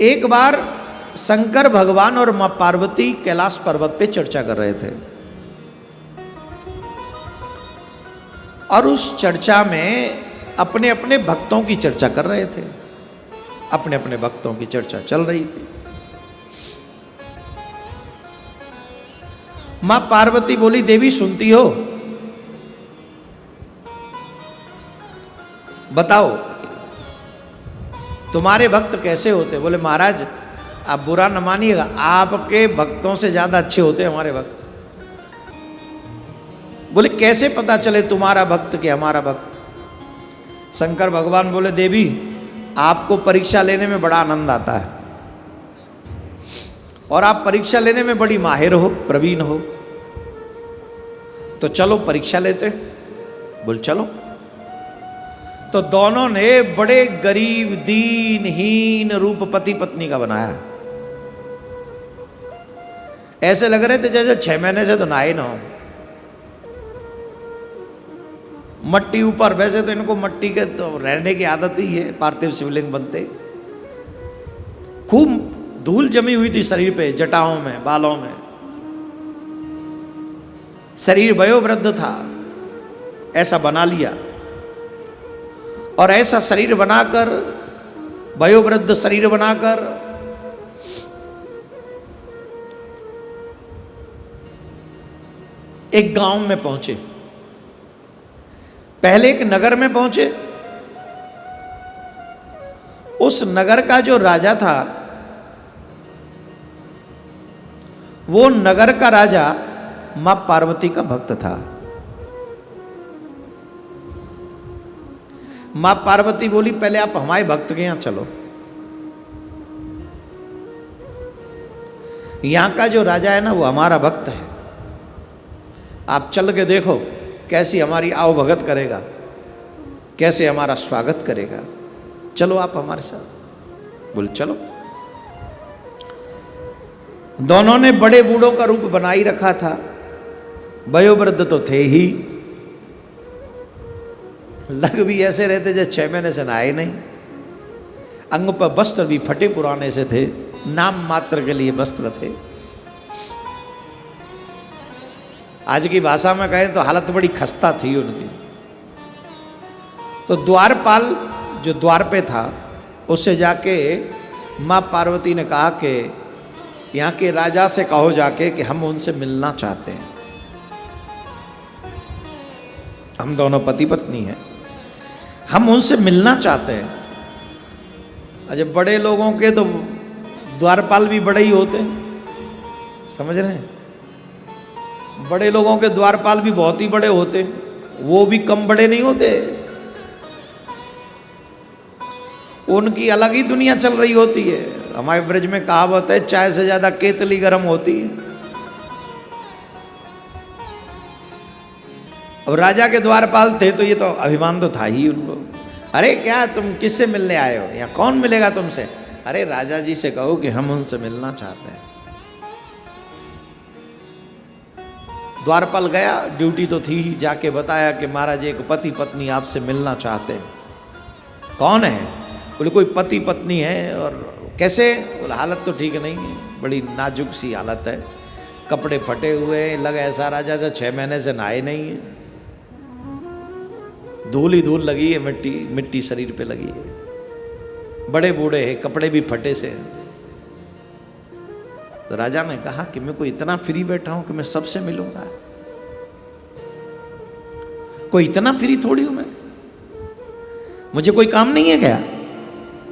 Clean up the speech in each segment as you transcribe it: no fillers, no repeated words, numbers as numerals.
एक बार शंकर भगवान और मां पार्वती कैलाश पर्वत पे चर्चा कर रहे थे और उस चर्चा में अपने अपने भक्तों की चर्चा कर रहे थे। अपने अपने भक्तों की चर्चा चल रही थी। मां पार्वती बोली, देवी सुनती हो? बताओ तुम्हारे भक्त कैसे होते? बोले महाराज आप बुरा न मानिएगा, आपके भक्तों से ज्यादा अच्छे होते हमारे भक्त। बोले कैसे पता चले तुम्हारा भक्त कि हमारा भक्त? शंकर भगवान बोले, देवी आपको परीक्षा लेने में बड़ा आनंद आता है और आप परीक्षा लेने में बड़ी माहिर हो, प्रवीण हो, तो चलो परीक्षा लेते। बोल चलो। तो दोनों ने बड़े गरीब दीनहीन रूप पति पत्नी का बनाया। ऐसे लग रहे थे जैसे 6 महीने से तो नहाए ना हो। मट्टी ऊपर, वैसे तो इनको मट्टी के तो रहने की आदत ही है, पार्थिव शिवलिंग बनते। खूब धूल जमी हुई थी शरीर पे, जटाओं में, बालों में। शरीर वयोवृद्ध था, ऐसा बना लिया। और ऐसा शरीर बनाकर, वयोवृद्ध शरीर बनाकर एक गांव में पहुंचे। पहले एक नगर में पहुंचे। उस नगर का जो राजा था, वो नगर का राजा मां पार्वती का भक्त था। मां पार्वती बोली, पहले आप हमारे भक्त के यहां चलो। यहां का जो राजा है ना, वो हमारा भक्त है। आप चल के देखो कैसी हमारी आवभगत करेगा, कैसे हमारा स्वागत करेगा। चलो आप हमारे साथ। बोले चलो। दोनों ने बड़े बूढ़ों का रूप बना ही रखा था। वयोवृद्ध तो थे ही, लग भी ऐसे रहते जैसे 6 महीने से नहाए नहीं। अंग पर वस्त्र भी फटे पुराने से थे, नाम मात्र के लिए वस्त्र थे। आज की भाषा में कहें तो हालत बड़ी खस्ता थी उनकी। तो द्वारपाल जो द्वार पे था, उससे जाके मां पार्वती ने कहा कि यहाँ के राजा से कहो जाके कि हम उनसे मिलना चाहते हैं। हम दोनों पति पत्नी हैं, हम उनसे मिलना चाहते हैं। अच्छा, बड़े लोगों के तो द्वारपाल भी बड़े ही होते हैं, समझ रहे हैं? बड़े लोगों के द्वारपाल भी बहुत ही बड़े होते हैं, वो भी कम बड़े नहीं होते। उनकी अलग ही दुनिया चल रही होती है। हमारे ब्रज में कहावत है, चाय से ज्यादा केतली गर्म होती है। अब राजा के द्वारपाल थे तो ये तो अभिमान तो था ही उनको। अरे क्या तुम किससे मिलने आए हो? या कौन मिलेगा तुमसे? अरे राजा जी से कहो कि हम उनसे मिलना चाहते हैं। द्वारपाल गया, ड्यूटी तो थी ही, जाके बताया कि महाराज एक पति पत्नी आपसे मिलना चाहते हैं। कौन है? बोले कोई पति पत्नी है। और कैसे? बोले हालत तो ठीक नहीं है, बड़ी नाजुक सी हालत है, कपड़े फटे हुए हैं, लगा ऐसा राजा से 6 महीने से नहाए नहीं है, धूल ही धूल लगी है, मिट्टी मिट्टी शरीर पे लगी है, बड़े बूढ़े हैं, कपड़े भी फटे से हैं। तो राजा ने कहा कि मैं कोई इतना फ्री बैठा हूं कि मैं सबसे मिलूंगा? कोई इतना फ्री थोड़ी हूं मैं, मुझे कोई काम नहीं है क्या?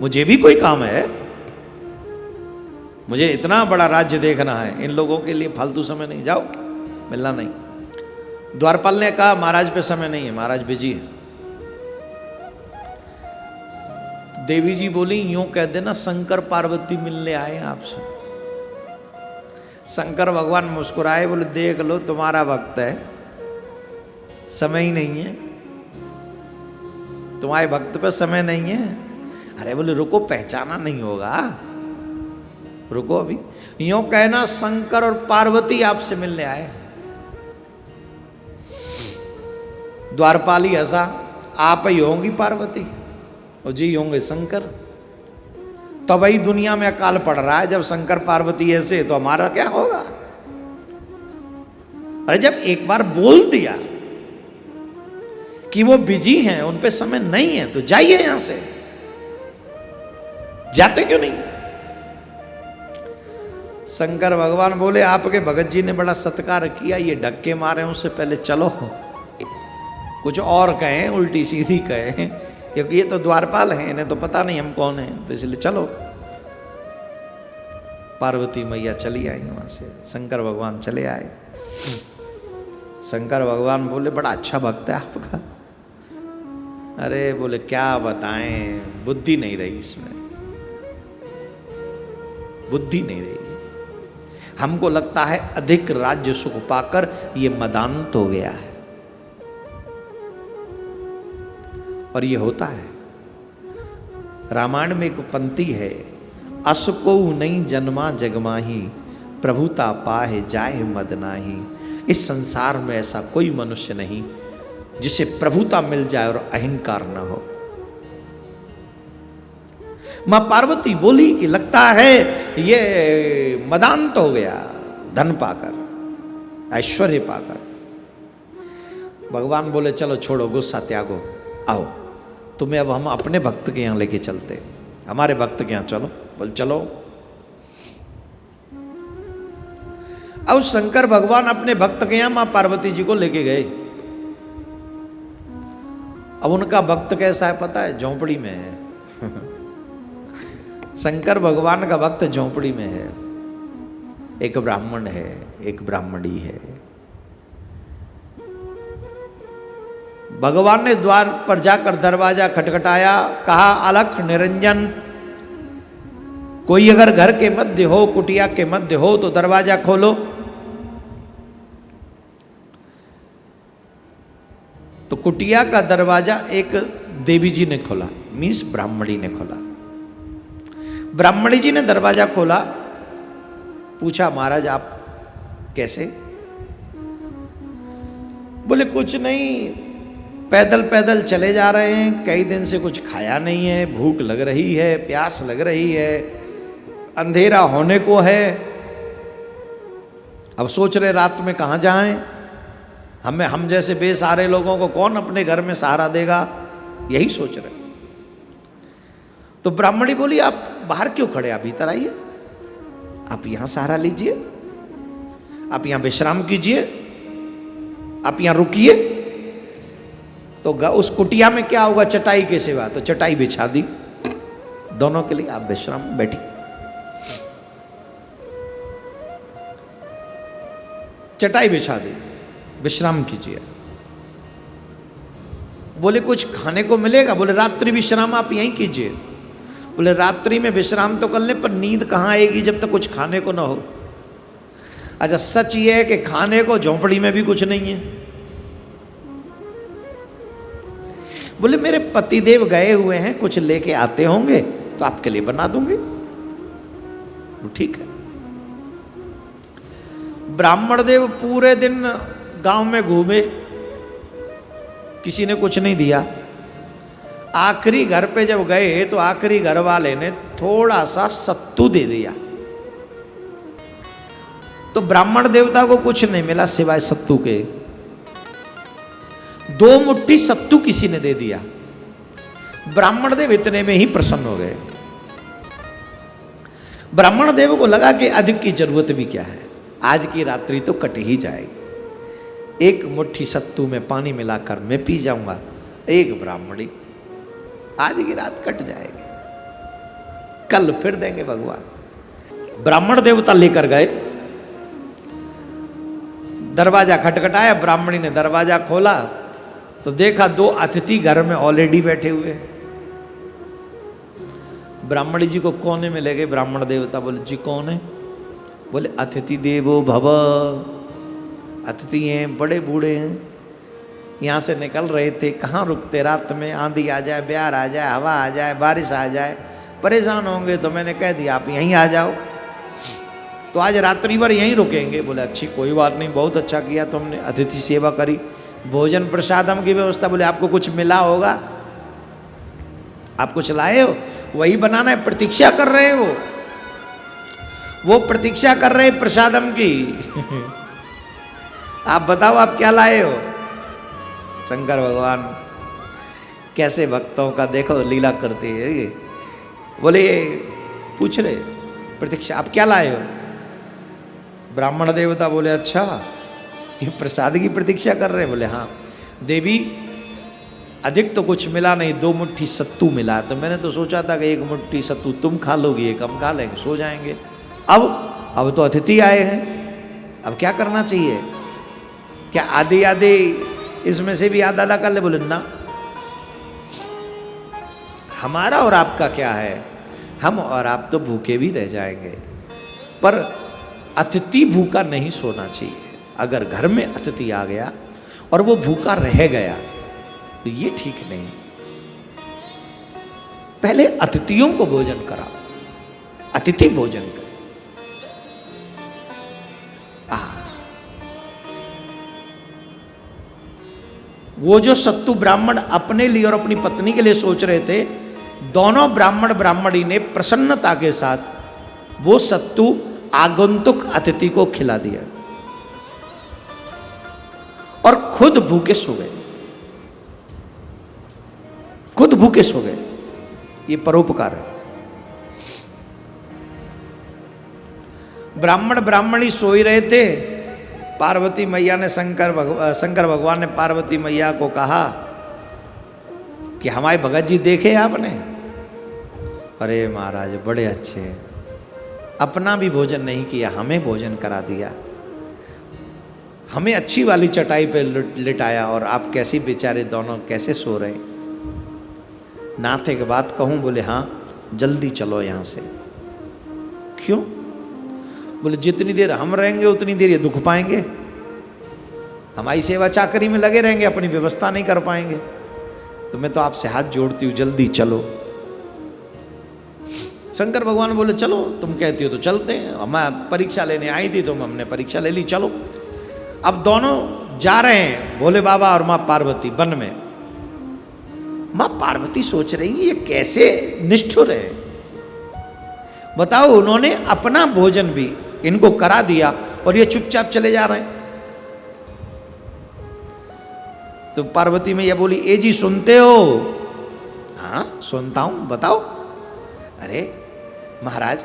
मुझे भी कोई काम है, मुझे इतना बड़ा राज्य देखना है, इन लोगों के लिए फालतू समय नहीं, जाओ मिलना नहीं। द्वारपाल ने कहा महाराज पे समय नहीं है, महाराज बिजी है। तो देवी जी बोली, यूं कह देना शंकर पार्वती मिलने आए आपसे। शंकर भगवान मुस्कुराए, बोले देख लो तुम्हारा भक्त है, समय ही नहीं है, तुम्हारे भक्त पे समय नहीं है। अरे बोले रुको, पहचाना नहीं होगा, रुको अभी। यूं कहना शंकर और पार्वती आपसे मिलने आए। द्वारपाल ही हंसा, आप ही होंगी पार्वती? और जी होंगे शंकर। तो भाई दुनिया में अकाल पड़ रहा है, जब शंकर पार्वती ऐसे तो हमारा क्या होगा। अरे जब एक बार बोल दिया कि वो बिजी हैं, उन पे समय नहीं है, तो जाइए यहां से। जाते क्यों नहीं? शंकर भगवान बोले आपके भगत जी ने बड़ा सत्कार किया, ये धक्के मारे उससे पहले चलो कुछ और कहें, उल्टी सीधी कहें, क्योंकि ये तो द्वारपाल हैं, इन्हें तो पता नहीं हम कौन हैं, तो इसलिए चलो। पार्वती मैया चली आई वहां से, शंकर भगवान चले आए। शंकर भगवान बोले बड़ा अच्छा भक्त है आपका। अरे बोले क्या बताएं, बुद्धि नहीं रही इसमें, बुद्धि नहीं रही। हमको लगता है अधिक राज्य सुख पाकर ये मदान्त हो गया है, और ये होता है। रामायण में एक पंक्ति है, असको नहीं जन्मा जगमाही, प्रभुता पाहे जाए मद नाही। इस संसार में ऐसा कोई मनुष्य नहीं जिसे प्रभुता मिल जाए और अहंकार न हो। मां पार्वती बोली कि लगता है ये मदान्त हो गया, धन पाकर, ऐश्वर्य पाकर। भगवान बोले चलो छोड़ो, गुस्सा त्यागो, आओ तुम्हें अब हम अपने भक्त के यहां लेके चलते, हमारे भक्त के यहां चलो। बोल चलो। अब शंकर भगवान अपने भक्त के यहां मां पार्वती जी को लेके गए। अब उनका भक्त कैसा है पता है? झोंपड़ी में है। शंकर भगवान का भक्त झोंपड़ी में है। एक ब्राह्मण है, एक ब्राह्मणी है। भगवान ने द्वार पर जाकर दरवाजा खटखटाया, कहा अलख निरंजन, कोई अगर घर के मध्य हो, कुटिया के मध्य हो तो दरवाजा खोलो। तो कुटिया का दरवाजा एक देवी जी ने खोला, मीन्स ब्राह्मणी ने खोला। ब्राह्मणी जी ने दरवाजा खोला, पूछा महाराज आप कैसे? बोले कुछ नहीं, पैदल पैदल चले जा रहे हैं, कई दिन से कुछ खाया नहीं है, भूख लग रही है, प्यास लग रही है, अंधेरा होने को है, अब सोच रहे रात में कहाँ जाएं, हम जैसे बेसहारे लोगों को कौन अपने घर में सहारा देगा, यही सोच रहे। तो ब्राह्मणी बोली आप बाहर क्यों खड़े, आप भीतर आइए, आप यहां सहारा लीजिए, आप यहां विश्राम कीजिए, आप यहां रुकिए। तो उस कुटिया में क्या होगा, चटाई के सिवा, तो चटाई बिछा दी दोनों के लिए, आप विश्राम बैठिए। चटाई बिछा दी, विश्राम कीजिए। बोले कुछ खाने को मिलेगा? बोले रात्रि विश्राम आप यहीं कीजिए। बोले रात्रि में विश्राम तो कर ले, पर नींद कहाँ आएगी जब तक कुछ खाने को ना हो। अच्छा सच ये है कि खाने को झोंपड़ी में भी कुछ नहीं है। बोले मेरे पतिदेव गए हुए हैं, कुछ लेके आते होंगे तो आपके लिए बना दूंगी। तो ठीक है। ब्राह्मण देव पूरे दिन गांव में घूमे, किसी ने कुछ नहीं दिया। आखिरी घर पे जब गए तो आखिरी घर वाले ने थोड़ा सा सत्तू दे दिया। तो ब्राह्मण देवता को कुछ नहीं मिला सिवाय सत्तू के। 2 मुट्ठी सत्तू किसी ने दे दिया। ब्राह्मण देव इतने में ही प्रसन्न हो गए। ब्राह्मण देव को लगा कि अधिक की जरूरत भी क्या है, आज की रात्रि तो कट ही जाएगी। 1 मुट्ठी सत्तू में पानी मिलाकर मैं पी जाऊंगा, 1 ब्राह्मणी, आज की रात कट जाएगी, कल फिर देंगे भगवान। ब्राह्मण देवता लेकर गए, दरवाजा खटखटाया, ब्राह्मणी ने दरवाजा खोला तो देखा 2 अतिथि घर में ऑलरेडी बैठे हुए हैं। ब्राह्मणी जी को कोने में ले गए ब्राह्मण देवता, बोले जी कौन है? बोले अतिथि देवो भव, अतिथि हैं, बड़े बूढ़े हैं, यहाँ से निकल रहे थे, कहाँ रुकते, रात में आंधी आ जाए, ब्यार आ जाए, हवा आ जाए, बारिश आ जाए, परेशान होंगे, तो मैंने कह दिया आप यहीं आ जाओ, तो आज रात्रि भर यहीं रुकेंगे। बोले अच्छी कोई बात नहीं, बहुत अच्छा किया तुमने, अतिथि सेवा करी, भोजन प्रसादम की व्यवस्था। बोले आपको कुछ मिला होगा, आप कुछ लाए हो? वही बनाना है, प्रतीक्षा कर रहे हैं वो प्रतीक्षा कर रहे हैं प्रसादम की। आप बताओ आप क्या लाए हो? शंकर भगवान कैसे भक्तों का देखो लीला करते हैं। बोले पूछ रहे प्रतीक्षा आप क्या लाए हो? ब्राह्मण देवता बोले अच्छा ये प्रसाद की प्रतीक्षा कर रहे हैं। बोले हाँ। देवी अधिक तो कुछ मिला नहीं, 2 मुट्ठी सत्तू मिला, तो मैंने तो सोचा था कि 1 मुट्ठी सत्तू तुम खा लोगी, 1 हम खा लेंगे, सो जाएंगे। अब तो अतिथि आए हैं, अब क्या करना चाहिए? क्या आधे आधे इसमें से भी आधा आधा कर ले? बोले ना, हमारा और आपका क्या है, हम और आप तो भूखे भी रह जाएंगे, पर अतिथि भूखा नहीं सोना चाहिए। अगर घर में अतिथि आ गया और वो भूखा रह गया तो ये ठीक नहीं। पहले अतिथियों को भोजन कराओ, अतिथि भोजन करे। वो जो सत्तू ब्राह्मण अपने लिए और अपनी पत्नी के लिए सोच रहे थे, दोनों ब्राह्मण ब्राह्मणी ने प्रसन्नता के साथ वो सत्तू आगंतुक अतिथि को खिला दिया और खुद भूखे सो गए, खुद भूखे सो गए। ये परोपकार है। ब्राह्मण ब्राह्मणी सो ही रहे थे। पार्वती मैया ने शंकर भगवान ने पार्वती मैया को कहा कि हमारे भगत जी देखे आपने? अरे महाराज बड़े अच्छे, अपना भी भोजन नहीं किया, हमें भोजन करा दिया, हमें अच्छी वाली चटाई पे लिटाया, और आप कैसे बेचारे दोनों कैसे सो रहे? नाथे के बात कहूँ? बोले हाँ, जल्दी चलो यहाँ से। क्यों? बोले जितनी देर हम रहेंगे उतनी देर ये दुख पाएंगे, हमारी सेवा चाकरी में लगे रहेंगे, अपनी व्यवस्था नहीं कर पाएंगे, तो मैं तो आपसे हाथ जोड़ती हूँ जल्दी चलो। शंकर भगवान बोले चलो, तुम कहती हो तो चलते हैं, हम परीक्षा लेने आई थी तो हमने परीक्षा ले ली, चलो। अब दोनों जा रहे हैं, भोले बाबा और माँ पार्वती वन में। माँ पार्वती सोच रही ये कैसे निष्ठुर है, बताओ, उन्होंने अपना भोजन भी इनको करा दिया और ये चुपचाप चले जा रहे हैं। तो पार्वती मैया बोली ए जी सुनते हो? हाँ सुनता हूं, बताओ। अरे महाराज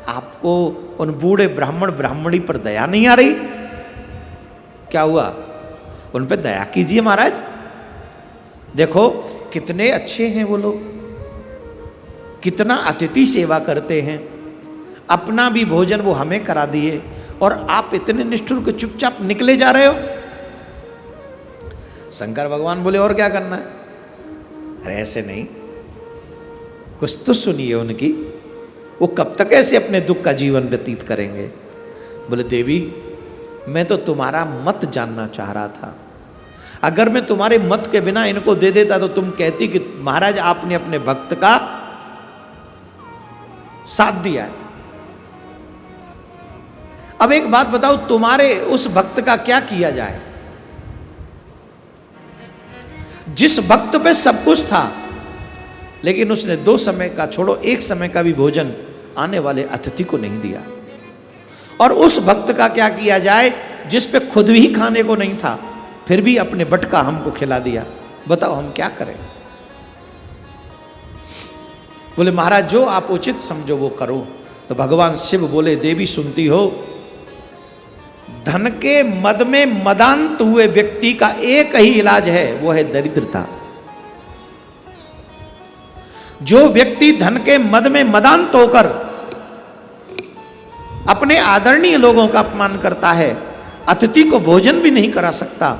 आपको उन बूढ़े ब्राह्मण ब्राह्मणी पर दया नहीं आ रही? क्या हुआ? उन पर दया कीजिए महाराज, देखो कितने अच्छे हैं वो लोग, कितना अतिथि सेवा करते हैं, अपना भी भोजन वो हमें करा दिए, और आप इतने निष्ठुर को चुपचाप निकले जा रहे हो। शंकर भगवान बोले और क्या करना है? अरे ऐसे नहीं, कुछ तो सुनिए उनकी, वो कब तक ऐसे अपने दुख का जीवन व्यतीत करेंगे? बोले देवी मैं तो तुम्हारा मत जानना चाह रहा था, अगर मैं तुम्हारे मत के बिना इनको दे देता तो तुम कहती कि महाराज आपने अपने भक्त का साथ दिया है। अब एक बात बताओ, तुम्हारे उस भक्त का क्या किया जाए जिस भक्त पे सब कुछ था, लेकिन उसने 2 समय का छोड़ो 1 समय का भी भोजन आने वाले अतिथि को नहीं दिया। और उस भक्त का क्या किया जाए जिस पे खुद भी खाने को नहीं था, फिर भी अपने बटका हमको खिला दिया। बताओ हम क्या करें? बोले महाराज जो आप उचित समझो वो करो। तो भगवान शिव बोले देवी सुनती हो, धन के मद में मदांत हुए व्यक्ति का एक ही इलाज है, वो है दरिद्रता। जो व्यक्ति धन के मद में मदांत होकर अपने आदरणीय लोगों का अपमान करता है, अतिथि को भोजन भी नहीं करा सकता,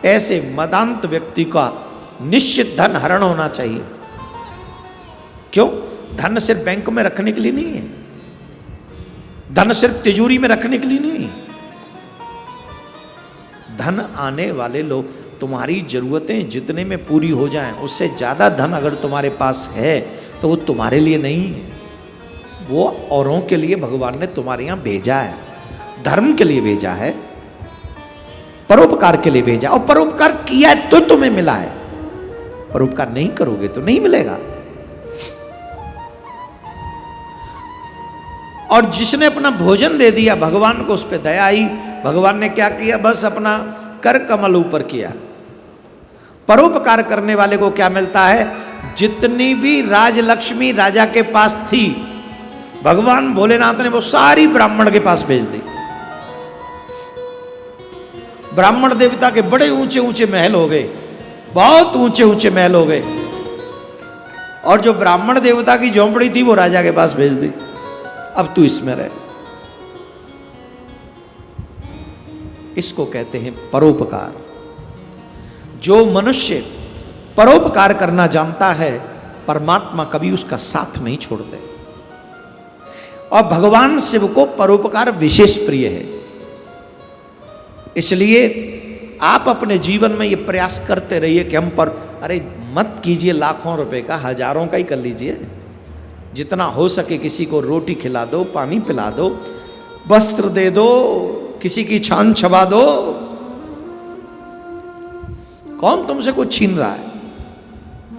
ऐसे मदांत व्यक्ति का निश्चित धन हरण होना चाहिए। क्यों? धन सिर्फ बैंक में रखने के लिए नहीं है, धन सिर्फ तिजोरी में रखने के लिए नहीं है। धन आने वाले लोग, तुम्हारी जरूरतें जितने में पूरी हो जाएं, उससे ज्यादा धन अगर तुम्हारे पास है तो वो तुम्हारे लिए नहीं है, वो औरों के लिए भगवान ने तुम्हारे यहां भेजा है, धर्म के लिए भेजा है, परोपकार के लिए भेजा। और परोपकार किया है तो तुम्हें मिला है, परोपकार नहीं करोगे तो नहीं मिलेगा। और जिसने अपना भोजन दे दिया, भगवान को उस पर दया आई। भगवान ने क्या किया? बस अपना कर कमल ऊपर किया। परोपकार करने वाले को क्या मिलता है? जितनी भी राजलक्ष्मी राजा के पास थी, भगवान भोलेनाथ ने वो सारी ब्राह्मण के पास भेज दी। ब्राह्मण देवता के बड़े ऊंचे ऊंचे महल हो गए, बहुत ऊंचे ऊंचे महल हो गए। और जो ब्राह्मण देवता की झोंपड़ी थी वो राजा के पास भेज दी, अब तू इसमें रह। इसको कहते हैं परोपकार। जो मनुष्य परोपकार करना जानता है, परमात्मा कभी उसका साथ नहीं छोड़ते। और भगवान शिव को परोपकार विशेष प्रिय है। इसलिए आप अपने जीवन में ये प्रयास करते रहिए कि हम पर, अरे मत कीजिए लाखों रुपए का, हजारों का ही कर लीजिए। जितना हो सके किसी को रोटी खिला दो, पानी पिला दो, वस्त्र दे दो, किसी की छान छबा दो। कौन तुमसे कुछ छीन रहा है?